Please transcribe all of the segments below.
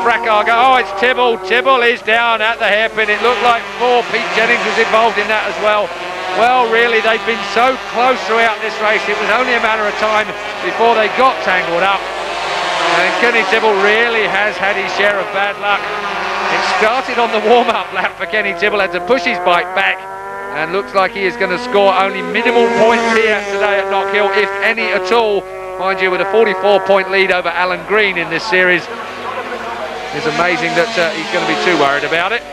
fracas go. Oh, it's Tibble. Tibble is down at the hairpin. It looked like 4. Pete Jennings was involved in that as well. Well, really, they've been so close throughout this race. It was only a matter of time before they got tangled up. And Kenny Tibble really has had his share of bad luck. It started on the warm-up lap for Kenny Tibble, had to push his bike back, and looks like he is going to score only minimal points here today at Knockhill, if any at all. Mind you, with a 44-point lead over Alan Green in this series. It's amazing that he's going to be too worried about it.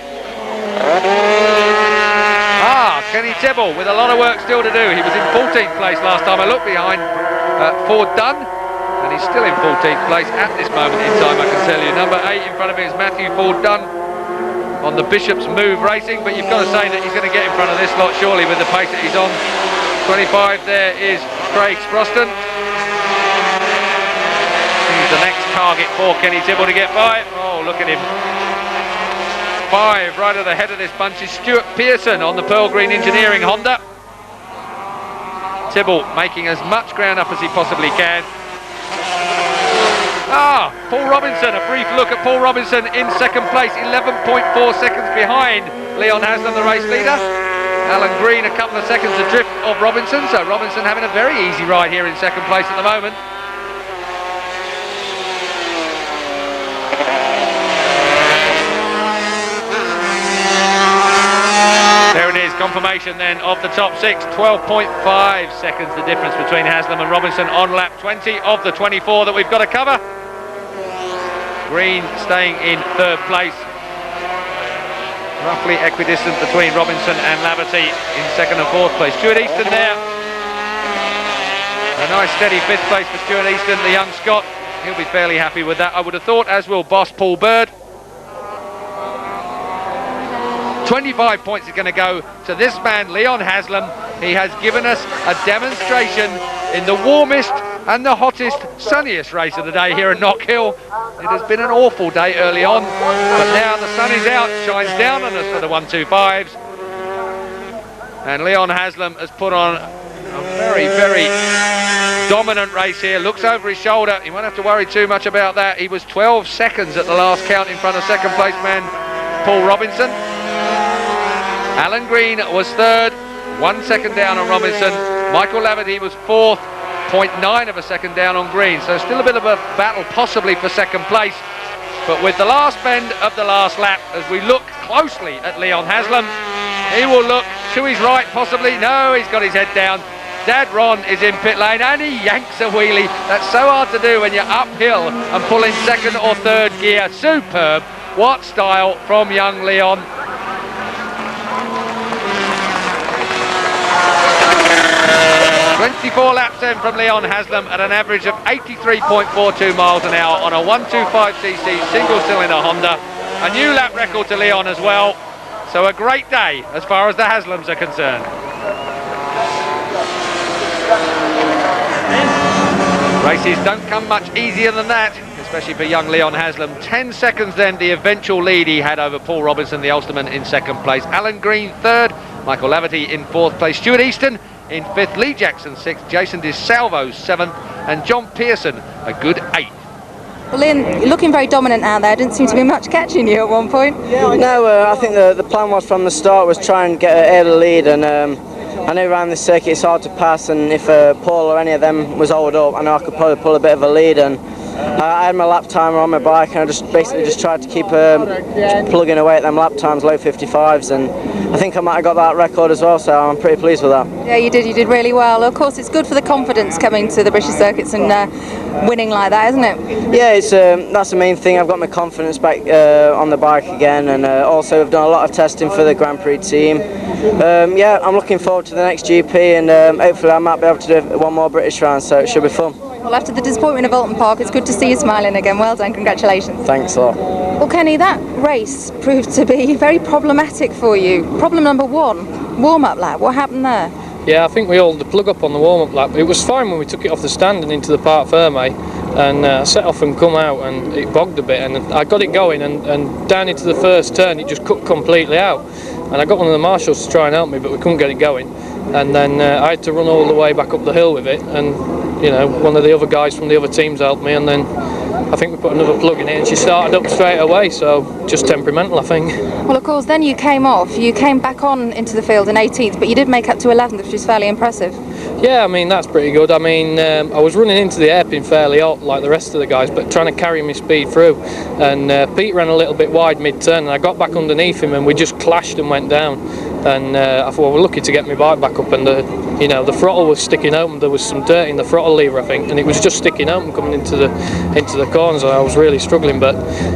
Kenny Tibble with a lot of work still to do. He was in 14th place last time I looked behind Ford Dunn, and he's still in 14th place at this moment in time, I can tell you. Number 8 in front of him is Matthew Ford Dunn on the Bishop's Move Racing, but you've got to say that he's going to get in front of this lot surely with the pace that he's on. 25 there is Craig Sproston. He's the next target for Kenny Tibble to get by. Oh, look at him. 5 right at the head of this bunch is Stuart Pearson on the Pearl Green Engineering Honda. Tibble making as much ground up as he possibly can. Paul Robinson, a brief look at Paul Robinson in second place, 11.4 seconds behind Leon Haslam, the race leader. Alan Green a couple of seconds adrift of Robinson, so Robinson having a very easy ride here in second place at the moment. There it is, confirmation then of the top 6, 12.5 seconds the difference between Haslam and Robinson on lap 20 of the 24 that we've got to cover. Green staying in third place, roughly equidistant between Robinson and Laverty in second and fourth place. Stuart Easton there, a nice steady 5th place for Stuart Easton, the young Scot. He'll be fairly happy with that, I would have thought, as will boss Paul Bird. 25 points is going to go to this man, Leon Haslam. He has given us a demonstration in the warmest and the hottest, sunniest race of the day here at Knockhill. It has been an awful day early on, but now the sun is out, shines down on us for the 125s. And Leon Haslam has put on a very, very dominant race here. Looks over his shoulder. He won't have to worry too much about that. He was 12 seconds at the last count in front of second place man Paul Robinson. Alan Green was third, 1 second down on Robinson. Michael Laverty was fourth, 0.9 of a second down on Green. So still a bit of a battle possibly for second place. But with the last bend of the last lap, as we look closely at Leon Haslam, he will look to his right possibly. No, he's got his head down. Dad Ron is in pit lane and he yanks a wheelie. That's so hard to do when you're uphill and pulling second or third gear. Superb. What style from young Leon. 24 laps then from Leon Haslam at an average of 83.42 miles an hour on a 125cc single cylinder Honda. A new lap record to Leon as well. So a great day as far as the Haslams are concerned. Races don't come much easier than that, especially for young Leon Haslam. 10 seconds then the eventual lead he had over Paul Robinson, the Ulsterman, in second place. Alan Green third, Michael Laverty in fourth place, Stuart Easton in fifth, Lee Jackson sixth, Jason DeSalvo seventh, and John Pearson a good eighth. Well, Lynn, you're looking very dominant out there. Didn't seem to be much catching you at one point. No, I think the plan was from the start was try and get an early lead, and I know around this circuit it's hard to pass, and if Paul or any of them was holed up, I know I could probably pull a bit of a lead, and I had my lap timer on my bike and I just basically tried to keep plugging away at them lap times, low 55s, and I think I might have got that record as well, so I'm pretty pleased with that. Yeah, you did really well. Of course, it's good for the confidence coming to the British circuits and winning like that, isn't it? Yeah, it's that's the main thing. I've got my confidence back on the bike again, and also we've done a lot of testing for the Grand Prix team. Yeah, I'm looking forward to the next GP, and hopefully I might be able to do one more British round, so it should be fun. Well, after the disappointment of Alton Park, it's good to see you smiling again. Well done, congratulations. Thanks a lot. Well, Kenny, that race proved to be very problematic for you. Problem number one, warm-up lap. What happened there? Yeah, I think we hauled the plug up on the warm-up lap. It was fine when we took it off the stand and into the Parc Ferme, and set off and come out, and it bogged a bit, and I got it going, and down into the first turn it just cut completely out, and I got one of the marshals to try and help me, but we couldn't get it going, and then I had to run all the way back up the hill with it, and you know, one of the other guys from the other teams helped me, and then I think we put another plug in it and she started up straight away, so just temperamental, I think. Well, of course, then you came off. You came back on into the field in 18th, but you did make up to 11th, which is fairly impressive. Yeah, I mean, that's pretty good. I mean, I was running into the hairpin fairly hot like the rest of the guys, but trying to carry my speed through. And Pete ran a little bit wide mid-turn, and I got back underneath him and we just clashed and went down. And I thought, well, we're lucky to get my bike back up, and the throttle was sticking open. There was some dirt in the throttle lever, I think, and it was just sticking open coming into the corners. I was really struggling, but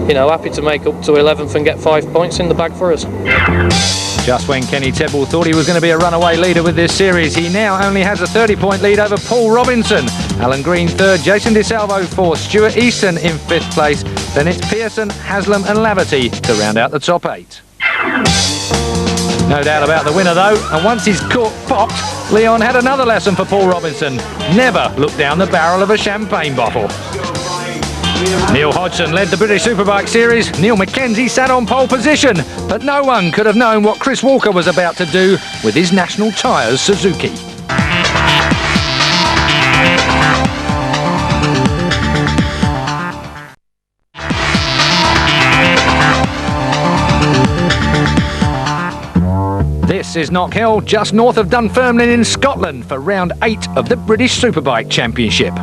happy to make up to 11th and get 5 points in the bag for us. Just when Kenny Tebble thought he was going to be a runaway leader with this series, he now only has a 30-point lead over Paul Robinson. Alan Green third, Jason DeSalvo fourth, Stuart Easton in fifth place. Then it's Pearson, Haslam and Laverty to round out the top 8. No doubt about the winner though, and once his cork popped, Leon had another lesson for Paul Robinson. Never look down the barrel of a champagne bottle. Neil Hodgson led the British Superbike series. Neil Mackenzie sat on pole position, but no one could have known what Chris Walker was about to do with his National Tyres Suzuki. This is Knockhill, just north of Dunfermline in Scotland for round 8 of the British Superbike Championship.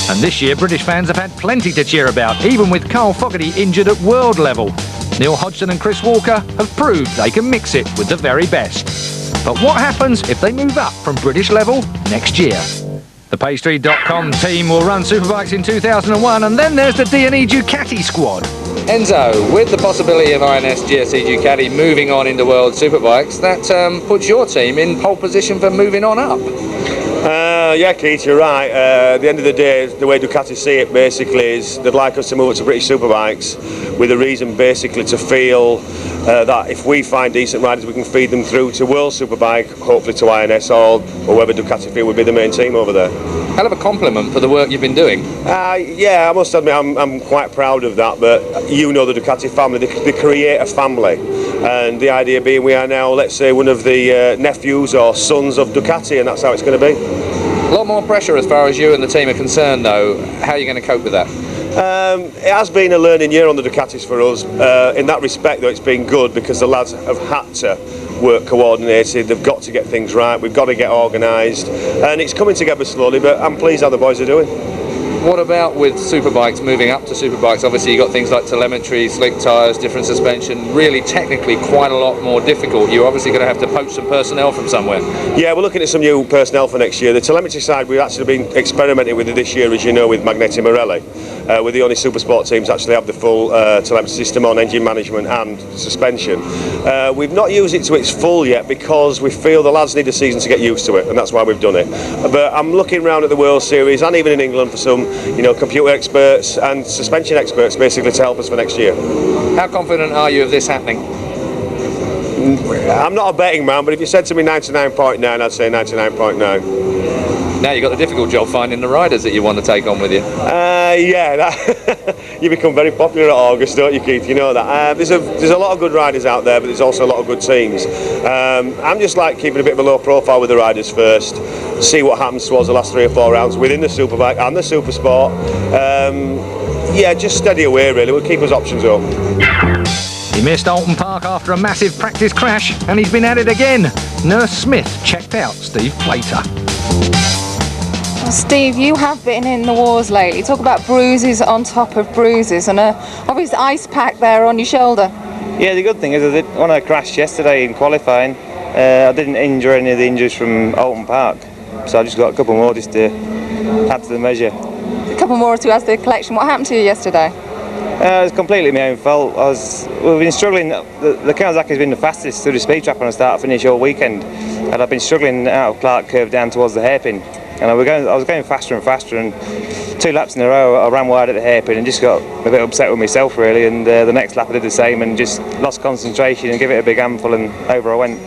And this year British fans have had plenty to cheer about, even with Carl Fogarty injured at world level. Neil Hodgson and Chris Walker have proved they can mix it with the very best. But what happens if they move up from British level next year? The Pastry.com team will run Superbikes in 2001, and then there's the D&E Ducati squad. Enzo, with the possibility of INS GSE Ducati moving on into World Superbikes, that puts your team in pole position for moving on up. Yeah, Keith, you're right. At the end of the day, the way Ducati see it basically is they'd like us to move up to British Superbikes with a reason basically to feel that if we find decent riders, we can feed them through to World Superbike, hopefully to INS or whoever Ducati feel would be the main team over there. Hell of a compliment for the work you've been doing. Yeah, I must admit I'm quite proud of that, but the Ducati family, they create a family. And the idea being we are now, let's say, one of the nephews or sons of Ducati, and that's how it's going to be. A lot more pressure as far as you and the team are concerned, though. How are you going to cope with that? It has been a learning year on the Ducatis for us. In that respect, though, it's been good because the lads have had to work coordinated. They've got to get things right. We've got to get organised, and it's coming together slowly. But I'm pleased how the boys are doing. What about with Superbikes, moving up to Superbikes? Obviously you've got things like telemetry, slick tyres, different suspension, really technically quite a lot more difficult. You're obviously going to have to poach some personnel from somewhere. Yeah, we're looking at some new personnel for next year. The telemetry side we've actually been experimenting with it this year, as you know, with Magneti Morelli. We're the only Supersport teams to actually have the full telemetry system on engine management and suspension. We've not used it to its full yet because we feel the lads need a season to get used to it, and that's why we've done it. But I'm looking around at the World Series and even in England for some computer experts and suspension experts basically to help us for next year. How confident are you of this happening? I'm not a betting man, but if you said to me 99.9, I'd say 99.9. Now you've got the difficult job finding the riders that you want to take on with you. You become very popular at August, don't you, Keith? You know that. There's a lot of good riders out there, but there's also a lot of good teams. I'm just like keeping a bit of a low profile with the riders first, see what happens towards the last 3 or 4 rounds within the Superbike and the Supersport. Just steady away really, we'll keep his options up. He missed Alton Park after a massive practice crash, and he's been at it again. Nurse Smith checked out Steve Plater. Well, Steve, you have been in the wars lately. Talk about bruises on top of bruises and a obvious ice pack there on your shoulder. Yeah, the good thing is when I crashed yesterday in qualifying, I didn't injure any of the injuries from Alton Park, so I just got a couple more just to add to the measure. A couple more to add to the collection. What happened to you yesterday? It was completely my own fault. We've been struggling. The Kawasaki's been the fastest through the speed trap on a start-finish all weekend, and I've been struggling out of Clark Curve down towards the hairpin. And I was going faster and faster, and 2 laps in a row I ran wide at the hairpin and just got a bit upset with myself really. And the next lap I did the same and just lost concentration and gave it a big handful, and over I went.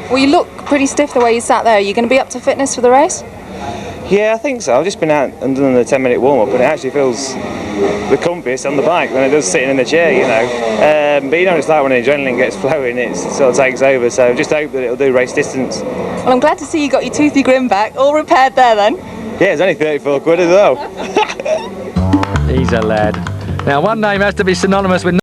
Well, you look pretty stiff the way you sat there. Are you going to be up to fitness for the race? Yeah, I think so. I've just been out and done the 10-minute warm-up, and it actually feels the comfiest on the bike than it does sitting in the chair, But it's like when the adrenaline gets flowing, it sort of takes over. So just hope that it'll do race distance. Well, I'm glad to see you got your toothy grin back, all repaired there then. Yeah, it's only 34 quid as well. The He's a lad. Now, one name has to be synonymous with